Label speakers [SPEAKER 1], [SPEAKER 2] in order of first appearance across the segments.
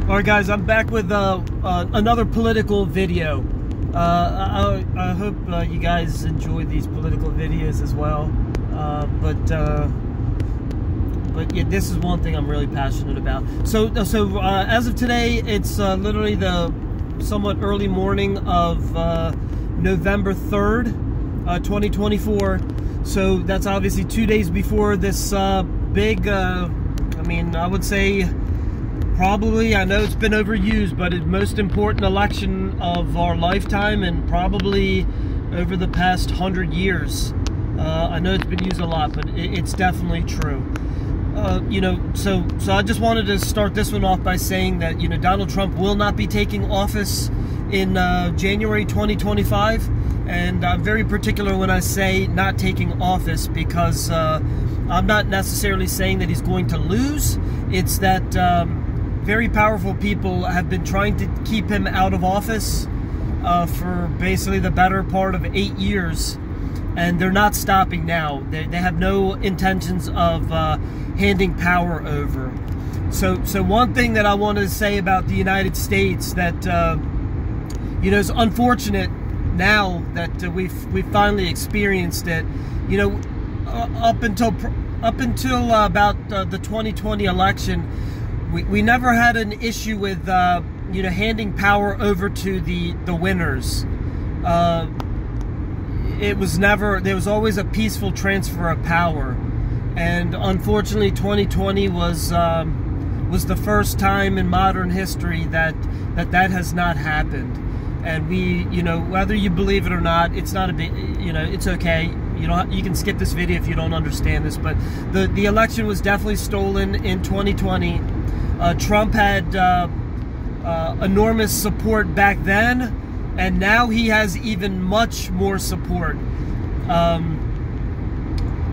[SPEAKER 1] Alright guys, I'm back with another political video. I hope you guys enjoy these political videos as well. But yeah, this is one thing I'm really passionate about. So as of today, it's literally the somewhat early morning of November 3rd, 2024. So that's obviously 2 days before this big, I mean, I would say probably, I know it's been overused, but it's the most important election of our lifetime and probably over the past 100 years. I know it's been used a lot, but it's definitely true. You know, so I just wanted to start this one off by saying that, you know, Donald Trump will not be taking office in January 2025, and I'm very particular when I say not taking office because I'm not necessarily saying that he's going to lose. It's that very powerful people have been trying to keep him out of office for basically the better part of 8 years, and they're not stopping now. They have no intentions of handing power over. So one thing that I want to say about the United States that you know, is unfortunate now that we've finally experienced it. You know, up until about the 2020 election, we never had an issue with you know, handing power over to the winners. It was never, there was always a peaceful transfer of power, and unfortunately 2020 was the first time in modern history that has not happened. And we, you know, whether you believe it or not, it's not a big, you know, it's okay. You can skip this video if you don't understand this, but the election was definitely stolen in 2020. Trump had enormous support back then, and now he has even much more support.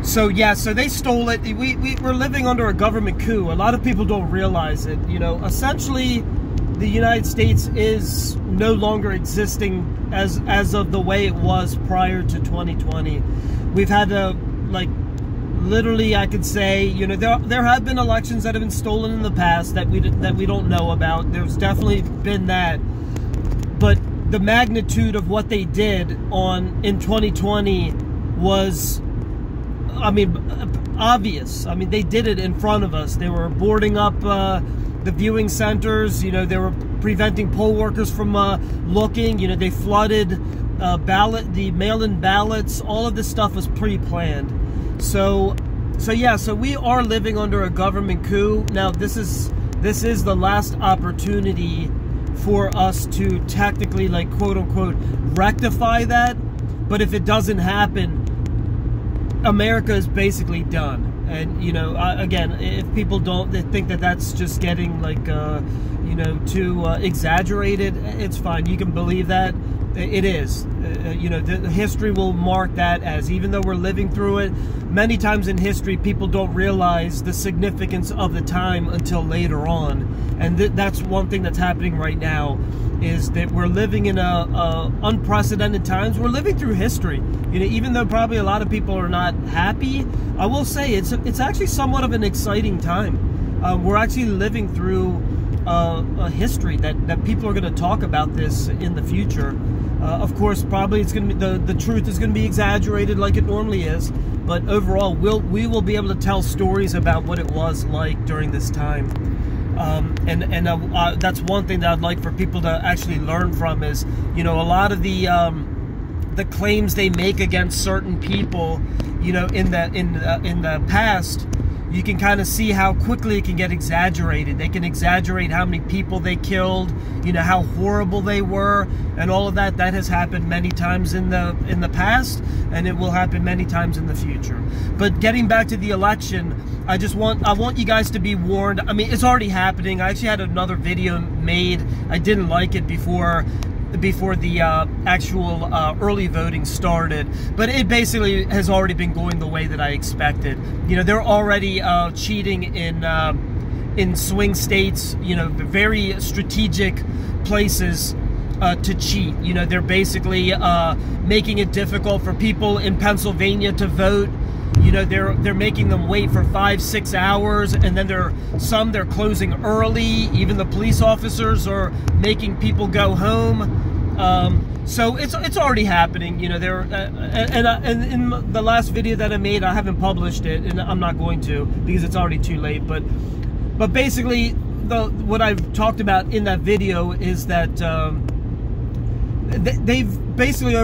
[SPEAKER 1] So yeah, so they stole it. We're living under a government coup. A lot of people don't realize it. You know, essentially, the United States is no longer existing as of the way it was prior to 2020. We've had like, literally, I could say, you know, there have been elections that have been stolen in the past that we don't know about. There's definitely been that, but the magnitude of what they did in 2020 was, I mean, obvious. I mean, they did it in front of us. They were boarding up the viewing centers. You know, they were preventing poll workers from looking. You know, they flooded the mail-in ballots. All of this stuff was pre-planned. So yeah, so we are living under a government coup. Now, this is the last opportunity for us to technically, like, quote-unquote, rectify that. But if it doesn't happen, America is basically done. And, you know, again, if people they think that that's just getting, like, you know, too exaggerated, it's fine. You can believe that. It is. You know, the history will mark that as, even though we're living through it, many times in history, people don't realize the significance of the time until later on. And that's one thing that's happening right now, is that we're living in unprecedented times. We're living through history. You know, even though probably a lot of people are not happy, I will say it's actually somewhat of an exciting time. We're actually living through a history that people are going to talk about this in the future. Of course, probably it's going to be the truth is going to be exaggerated like it normally is, but overall, we will be able to tell stories about what it was like during this time. And that's one thing that I'd like for people to actually learn from is, you know, a lot of the claims they make against certain people, you know, in the past, you can kind of see how quickly it can get exaggerated. They can exaggerate how many people they killed, you know, how horrible they were, and all of that. That has happened many times in the past, and it will happen many times in the future. But getting back to the election, I want you guys to be warned. I mean, it's already happening. I actually had another video made. I didn't like it before the actual early voting started, but it basically has already been going the way that I expected. You know, they're already cheating in swing states, you know, very strategic places to cheat. You know, they're basically making it difficult for people in Pennsylvania to vote. You know, they're making them wait for 5-6 hours, and then they're closing early. Even the police officers are making people go home. So it's already happening. You know, and in the last video that I made, I haven't published it, and I'm not going to because it's already too late. But basically, what I've talked about in that video is that they've basically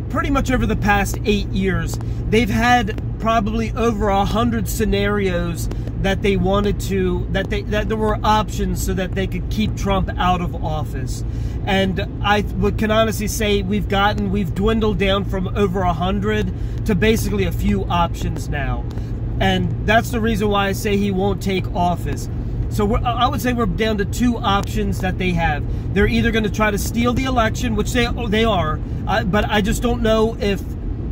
[SPEAKER 1] pretty much over the past 8 years, they've had probably over 100 scenarios that they wanted to, that there were options so that they could keep Trump out of office. And I can honestly say we've dwindled down from over 100 to basically a few options now. And that's the reason why I say he won't take office. So I would say we're down to 2 options that they have. They're either going to try to steal the election, which they are, but I just don't know if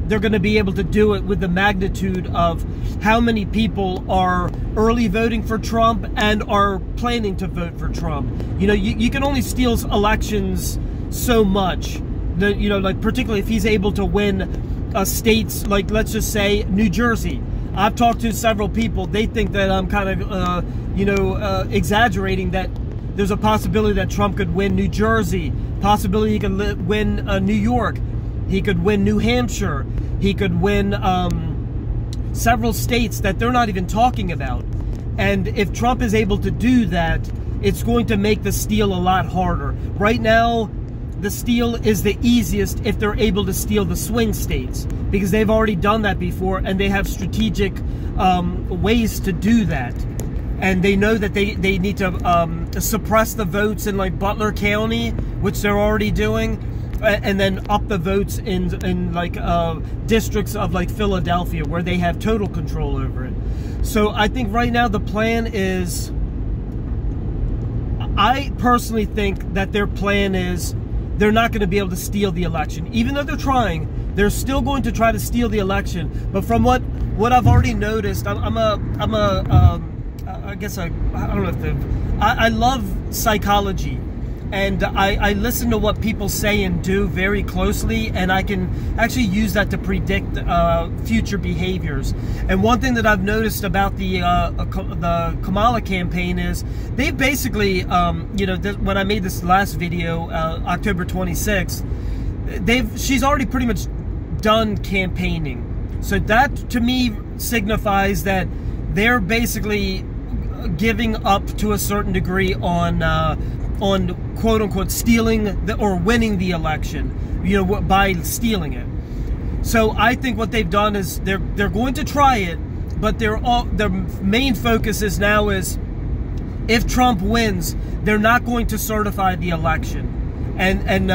[SPEAKER 1] they're going to be able to do it with the magnitude of how many people are early voting for Trump and are planning to vote for Trump. You know, you can only steal elections so much. You know, like particularly if he's able to win states like, let's just say, New Jersey. I've talked to several people. They think that I'm kind of, exaggerating, that there's a possibility that Trump could win New Jersey, possibility he could win New York, he could win New Hampshire, he could win several states that they're not even talking about. And if Trump is able to do that, it's going to make the steal a lot harder. Right now, the steal is the easiest if they're able to steal the swing states, because they've already done that before and they have strategic ways to do that. And they know that they need to suppress the votes in like Butler County, which they're already doing, and then up the votes in like districts of like Philadelphia, where they have total control over it. So I think right now the plan is, I personally think that their plan is they're not going to be able to steal the election. Even though they're trying, they're still going to try to steal the election. But from what I've already noticed, I love psychology, and I listen to what people say and do very closely, and I can actually use that to predict future behaviors. And one thing that I've noticed about the Kamala campaign is they basically, you know, when I made this last video, October 26th, she's already pretty much done campaigning. So that to me signifies that they're basically giving up to a certain degree on quote unquote stealing or winning the election, you know, by stealing it. So I think what they've done is they're going to try it, but their main focus is now is if Trump wins, they're not going to certify the election. And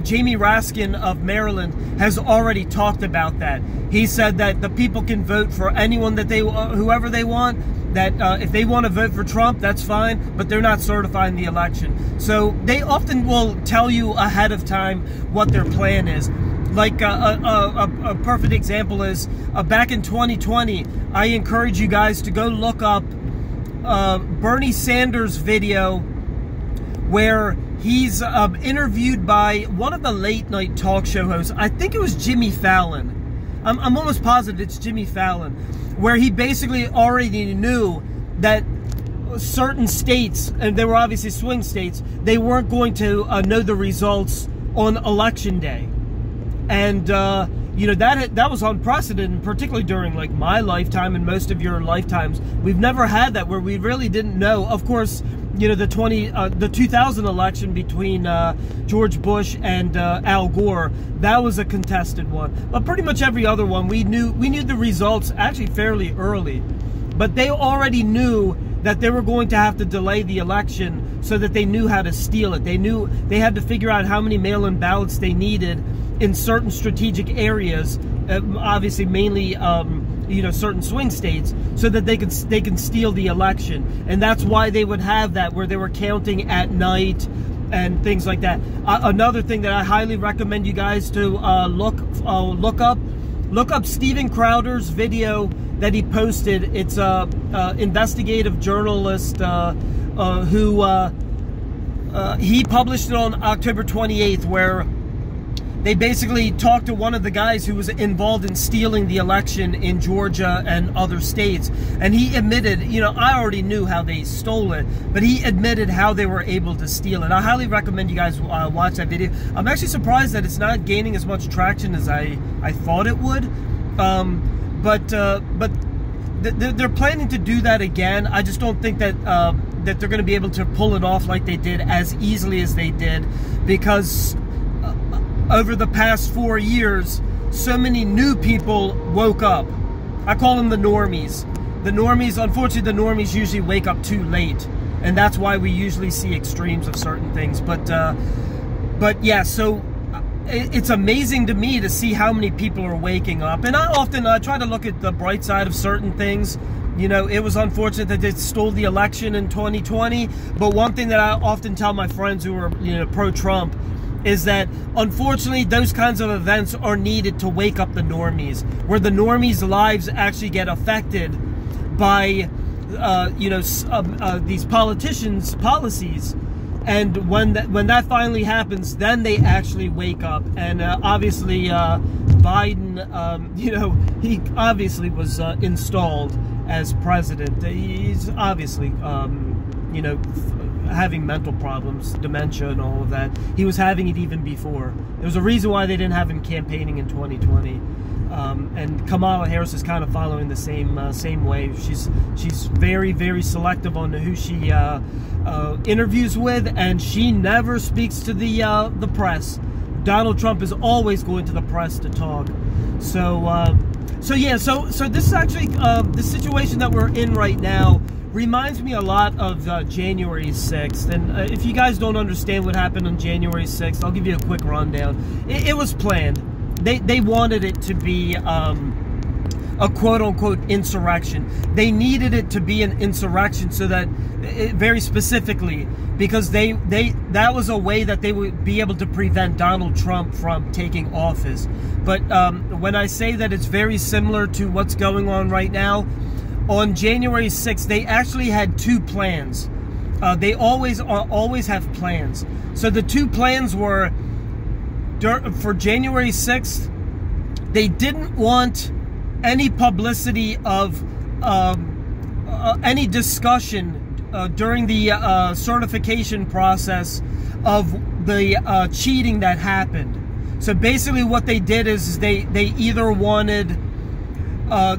[SPEAKER 1] Jamie Raskin of Maryland has already talked about that. He said that the people can vote for anyone that whoever they want. That if they want to vote for Trump, that's fine, but they're not certifying the election. So they often will tell you ahead of time what their plan is. Like a perfect example is back in 2020, I encourage you guys to go look up Bernie Sanders' video where he's interviewed by one of the late night talk show hosts. I think it was Jimmy Fallon. I'm almost positive it's Jimmy Fallon, where he basically already knew that certain states, and they were obviously swing states, they weren't going to know the results on election day. And you know, that was unprecedented, particularly during like my lifetime and most of your lifetimes. We've never had that, where we really didn't know. Of course, you know, the 2000 election between George Bush and Al Gore, that was a contested one. But pretty much every other one, we knew the results actually fairly early. But they already knew that they were going to have to delay the election so that they knew how to steal it. They knew they had to figure out how many mail-in ballots they needed in certain strategic areas, obviously mainly you know, certain swing states, so that they can steal the election. And that's why they would have that, where they were counting at night and things like that. Another thing that I highly recommend you guys to look up Steven Crowder's video that he posted. It's a investigative journalist who he published it on October 28th, where they basically talked to one of the guys who was involved in stealing the election in Georgia and other states, and he admitted, you know, I already knew how they stole it, but he admitted how they were able to steal it. I highly recommend you guys watch that video. I'm actually surprised that it's not gaining as much traction as I thought it would, but they're planning to do that again. I just don't think that that they're going to be able to pull it off like they did as easily as they did, because over the past 4 years, so many new people woke up. I call them the normies. The normies, unfortunately, the normies usually wake up too late, and that's why we usually see extremes of certain things. But yeah, so it's amazing to me to see how many people are waking up. And I try to look at the bright side of certain things. You know, it was unfortunate that they stole the election in 2020, but one thing that I often tell my friends who are, you know, pro-Trump is that unfortunately those kinds of events are needed to wake up the normies, where the normies' lives actually get affected by you know, these politicians' policies. And when that finally happens, then they actually wake up. And obviously Biden, you know, he obviously was installed as president. He's obviously you know, having mental problems, dementia and all of that. He was having it even before. There was a reason why they didn't have him campaigning in 2020. And Kamala Harris is kind of following the same way. She's very, very selective on who she interviews with, and she never speaks to the press. Donald Trump is always going to the press to talk. So yeah, so this is actually the situation that we're in right now reminds me a lot of January 6th. And if you guys don't understand what happened on January 6th, I'll give you a quick rundown. It was planned. They wanted it to be a quote-unquote insurrection. They needed it to be an insurrection so that, very specifically, because that was a way that they would be able to prevent Donald Trump from taking office. But when I say that it's very similar to what's going on right now, on January 6th, they actually had two plans. They always have plans. So the two plans were, for January 6th, they didn't want any publicity of any discussion during the certification process of the cheating that happened. So basically what they did is they either wanted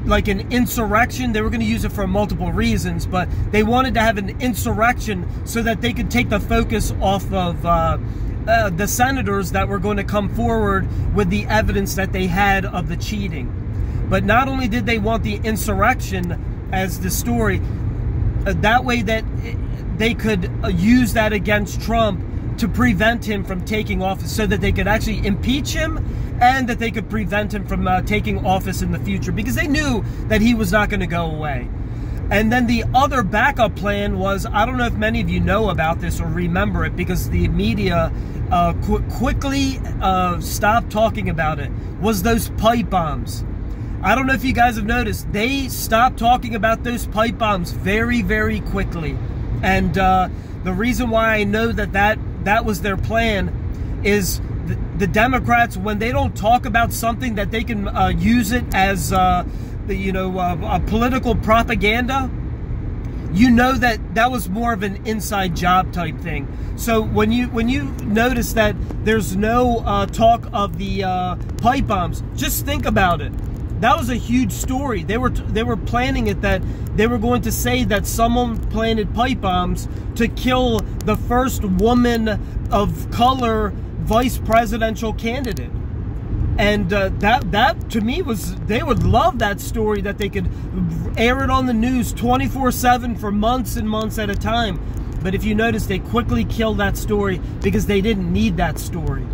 [SPEAKER 1] like an insurrection. They were going to use it for multiple reasons, but they wanted to have an insurrection so that they could take the focus off of the senators that were going to come forward with the evidence that they had of the cheating. But not only did they want the insurrection as the story, that way that they could use that against Trump to prevent him from taking office, so that they could actually impeach him and that they could prevent him from taking office in the future, because they knew that he was not going to go away. And then the other backup plan was, I don't know if many of you know about this or remember it, because the media quickly stopped talking about it, was those pipe bombs. I don't know if you guys have noticed, they stopped talking about those pipe bombs very, very quickly. And the reason why I know that was their plan is the Democrats, when they don't talk about something that they can use it as you know, a political propaganda, you know that was more of an inside job type thing. So when you notice that there's no talk of the pipe bombs, just think about it. That was a huge story. They were planning it, that they were going to say that someone planted pipe bombs to kill the first woman of color vice presidential candidate. And that to me was, they would love that story, that they could air it on the news 24/7 for months and months at a time. But if you notice, they quickly killed that story because they didn't need that story.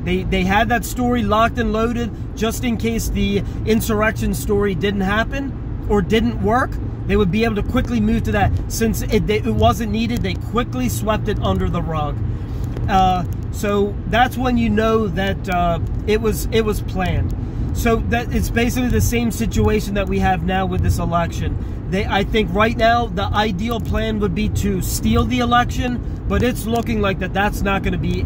[SPEAKER 1] They had that story locked and loaded just in case the insurrection story didn't happen or didn't work. They would be able to quickly move to that. Since it wasn't needed, they quickly swept it under the rug. So that's when you know that it was planned. So that it's basically the same situation that we have now with this election. I think right now the ideal plan would be to steal the election, but it's looking like that's not going to be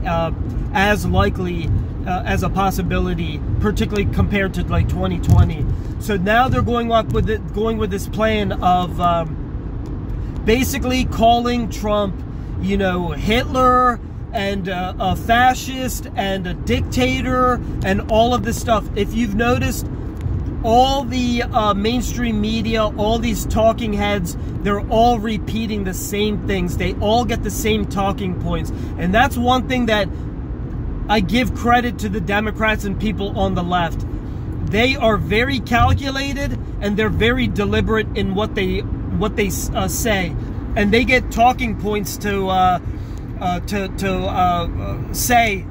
[SPEAKER 1] as likely as a possibility, particularly compared to like 2020. So now they're going with this plan of basically calling Trump, you know, Hitler and a fascist and a dictator and all of this stuff. If you've noticed, all the mainstream media, all these talking heads, they're all repeating the same things. They all get the same talking points. And that's one thing that I give credit to the Democrats and people on the left. They are very calculated and they're very deliberate in what they say. And they get talking points to say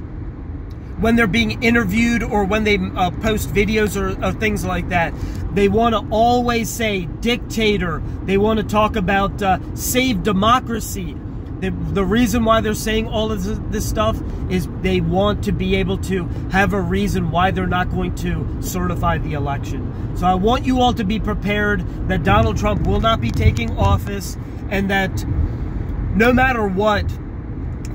[SPEAKER 1] when they're being interviewed or when they post videos or things like that. They want to always say dictator. They want to talk about save democracy. The reason why they're saying all of this stuff is they want to be able to have a reason why they're not going to certify the election. So I want you all to be prepared that Donald Trump will not be taking office, and that no matter what,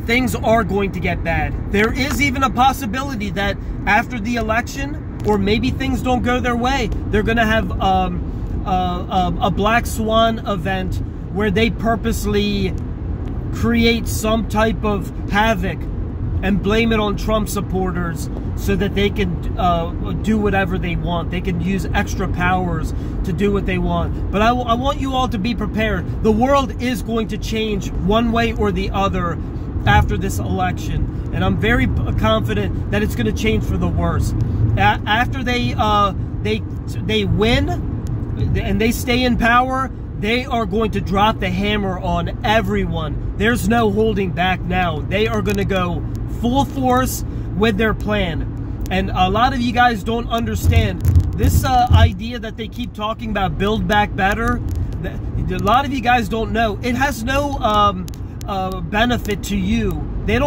[SPEAKER 1] things are going to get bad. There is even a possibility that after the election, or maybe things don't go their way, they're going to have a Black Swan event where they purposely create some type of havoc and blame it on Trump supporters so that they can do whatever they want. They can use extra powers to do what they want. But I want you all to be prepared. The world is going to change one way or the other after this election, and I'm very confident that it's going to change for the worse. After they win and they stay in power, they are going to drop the hammer on everyone. There's no holding back now. They are going to go full force with their plan. And a lot of you guys don't understand this idea that they keep talking about, Build Back Better. A lot of you guys don't know. It has no benefit to you. They're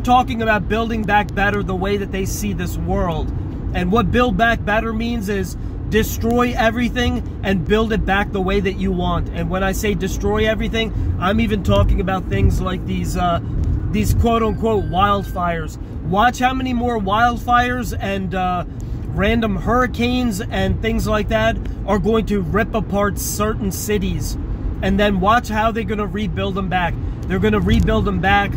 [SPEAKER 1] talking about building back better the way that they see this world. And what Build Back Better means is destroy everything and build it back the way that you want. And when I say destroy everything, I'm even talking about things like these quote-unquote wildfires. Watch how many more wildfires and random hurricanes and things like that are going to rip apart certain cities. And then watch how they're going to rebuild them back. They're going to rebuild them back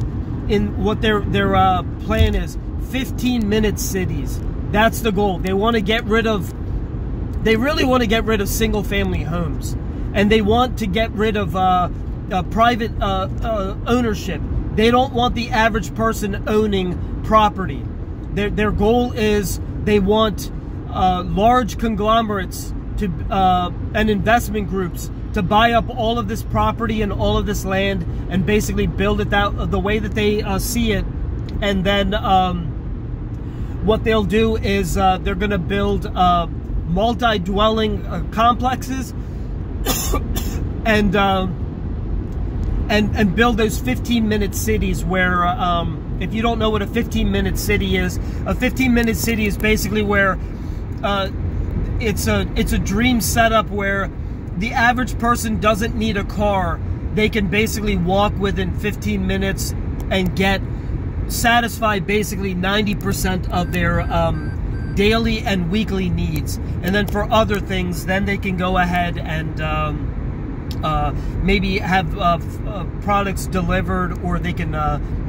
[SPEAKER 1] in what their plan is. 15-minute cities. That's the goal. They want to get rid of... They really want to get rid of single-family homes. And they want to get rid of private ownership. They don't want the average person owning property. Their goal is they want large conglomerates to and investment groups to buy up all of this property and all of this land and basically build it the way that they see it. And then what they'll do is they're going to build multi-dwelling complexes and build those 15-minute cities where, if you don't know what a 15-minute city is, a 15-minute city is basically where it's a dream setup where the average person doesn't need a car. They can basically walk within 15 minutes and satisfy basically 90% of their daily and weekly needs. And then for other things, then they can go ahead and maybe have products delivered, or they can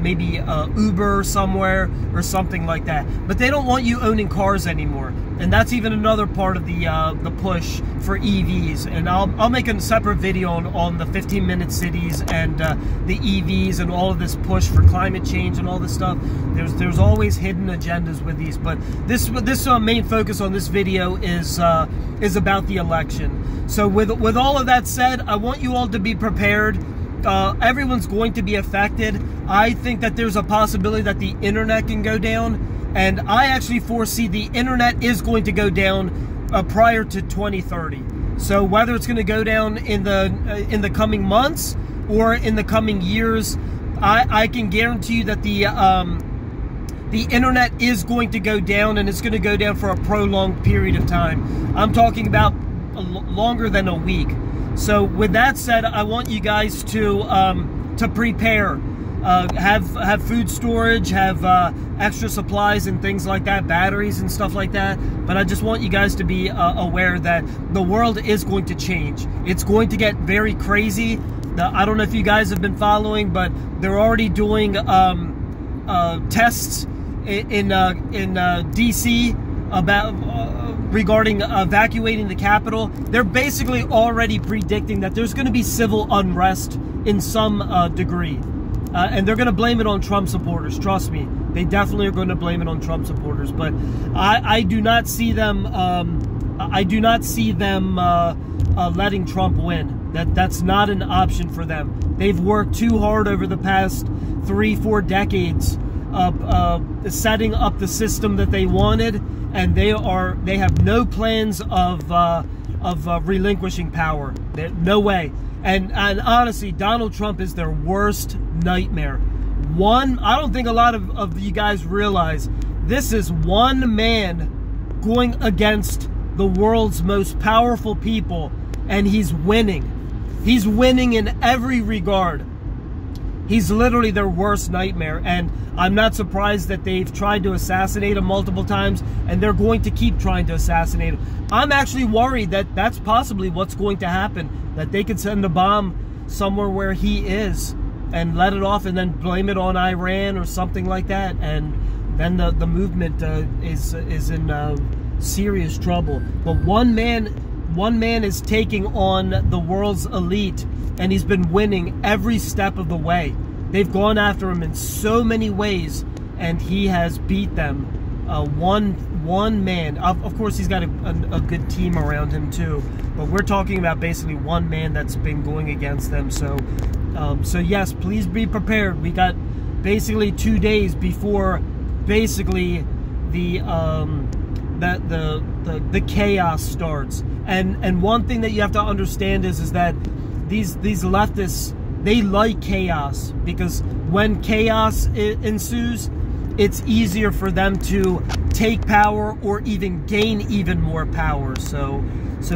[SPEAKER 1] maybe Uber somewhere or something like that. But they don't want you owning cars anymore. And that's even another part of the push for EVs. And I'll make a separate video on the 15-minute cities and the EVs and all of this push for climate change and all this stuff. There's always hidden agendas with these, but this main focus on this video is about the election. So with all of that said, I want you all to be prepared. Everyone's going to be affected. I think that there's a possibility that the internet can go down. And I actually foresee the internet is going to go down prior to 2030. So whether it's going to go down in the coming months or in the coming years, I can guarantee you that the internet is going to go down, and it's going to go down for a prolonged period of time. I'm talking about longer than a week. So with that said, I want you guys to prepare. have food storage, have extra supplies and things like that, batteries and stuff like that. But I just want you guys to be aware that the world is going to change. It's going to get very crazy. I don't know if you guys have been following, but they're already doing tests in DC about regarding evacuating the Capitol. They're basically already predicting that there's going to be civil unrest in some degree. And they're going to blame it on Trump supporters. Trust me, they definitely are going to blame it on Trump supporters. But I do not see them. I do not see them letting Trump win. That's not an option for them. They've worked too hard over the past 3-4 decades, setting up the system that they wanted, and they have no plans of relinquishing power. No way. And honestly, Donald Trump is their worst nightmare. I don't think a lot of you guys realize this is one man going against the world's most powerful people, and he's winning. He's winning in every regard. He's literally their worst nightmare, and I'm not surprised that they've tried to assassinate him multiple times, and they're going to keep trying to assassinate him. I'm actually worried that that's possibly what's going to happen, that they could send a bomb somewhere where he is and let it off and then blame it on Iran or something like that, and then the movement is in serious trouble. But one man is taking on the world's elite, and he's been winning every step of the way. They've gone after him in so many ways, and he has beat them. One man. Of course, he's got a good team around him too, but we're talking about basically one man that's been going against them. So yes, please be prepared. We got basically 2 days before basically the chaos starts. And one thing that you have to understand is that these leftists, they like chaos, because when chaos ensues, it's easier for them to take power or even gain even more power. So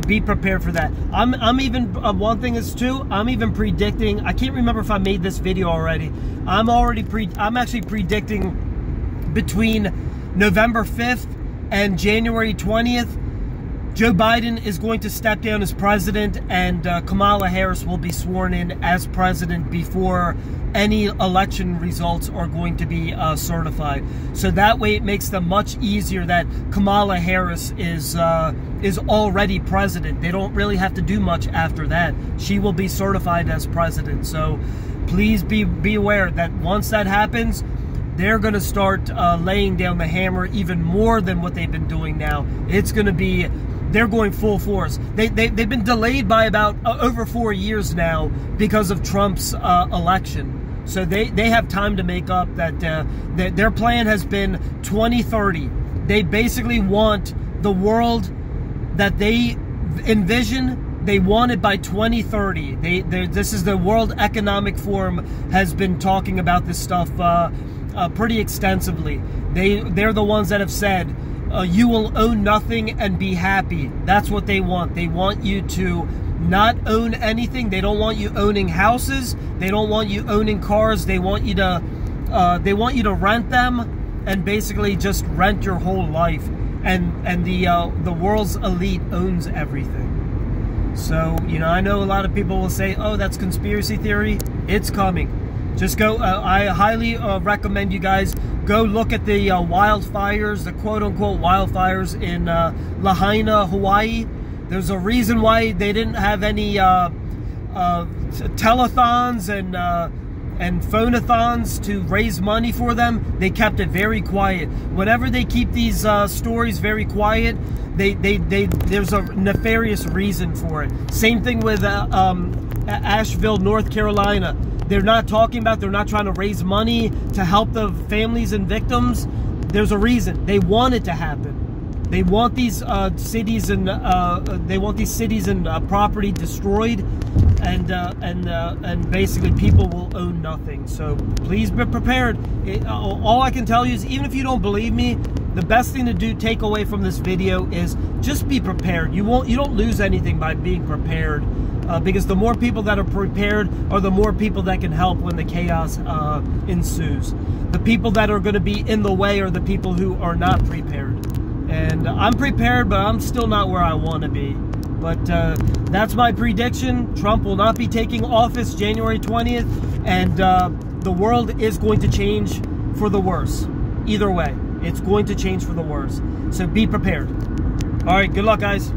[SPEAKER 1] be prepared for that. I'm even one thing is too, I'm even predicting, I can't remember if I made this video already. I'm actually predicting between November 5th and January 20th, Joe Biden is going to step down as president, and Kamala Harris will be sworn in as president before any election results are going to be certified. So that way it makes them much easier that Kamala Harris is already president. They don't really have to do much after that. She will be certified as president. So please be aware that once that happens, they're going to start laying down the hammer even more than what they've been doing now. It's going to be, they're going full force. They've been delayed by about over 4 years now because of Trump's election. So they have time to make up. That their plan has been 2030. They basically want the world that they envision, they want it by 2030. This is the World Economic Forum has been talking about this stuff pretty extensively. They're the ones that have said, you will own nothing and be happy. That's what they want. They want you to not own anything. They don't want you owning houses. They don't want you owning cars. They want you to rent them and basically just rent your whole life. And the world's elite owns everything. So, you know, I know a lot of people will say, oh, that's conspiracy theory. It's coming. Just go, I highly recommend you guys go look at the wildfires, the quote-unquote wildfires in Lahaina, Hawaii. There's a reason why they didn't have any telethons and phonathons to raise money for them. They kept it very quiet. Whenever they keep these stories very quiet, there's a nefarious reason for it. Same thing with Asheville, North Carolina. They're not talking about, they're not trying to raise money to help the families and victims. There's a reason. They want it to happen. They want these cities and property destroyed, and basically people will own nothing. So please be prepared. All I can tell you is, even if you don't believe me, the best thing to do, take away from this video, is just be prepared. You don't lose anything by being prepared. because the more people that are prepared are the more people that can help when the chaos ensues. The people that are going to be in the way are the people who are not prepared. And I'm prepared, but I'm still not where I want to be. But that's my prediction. Trump will not be taking office January 20th, and the world is going to change for the worse. Either way, it's going to change for the worse. So be prepared. All right, good luck, guys.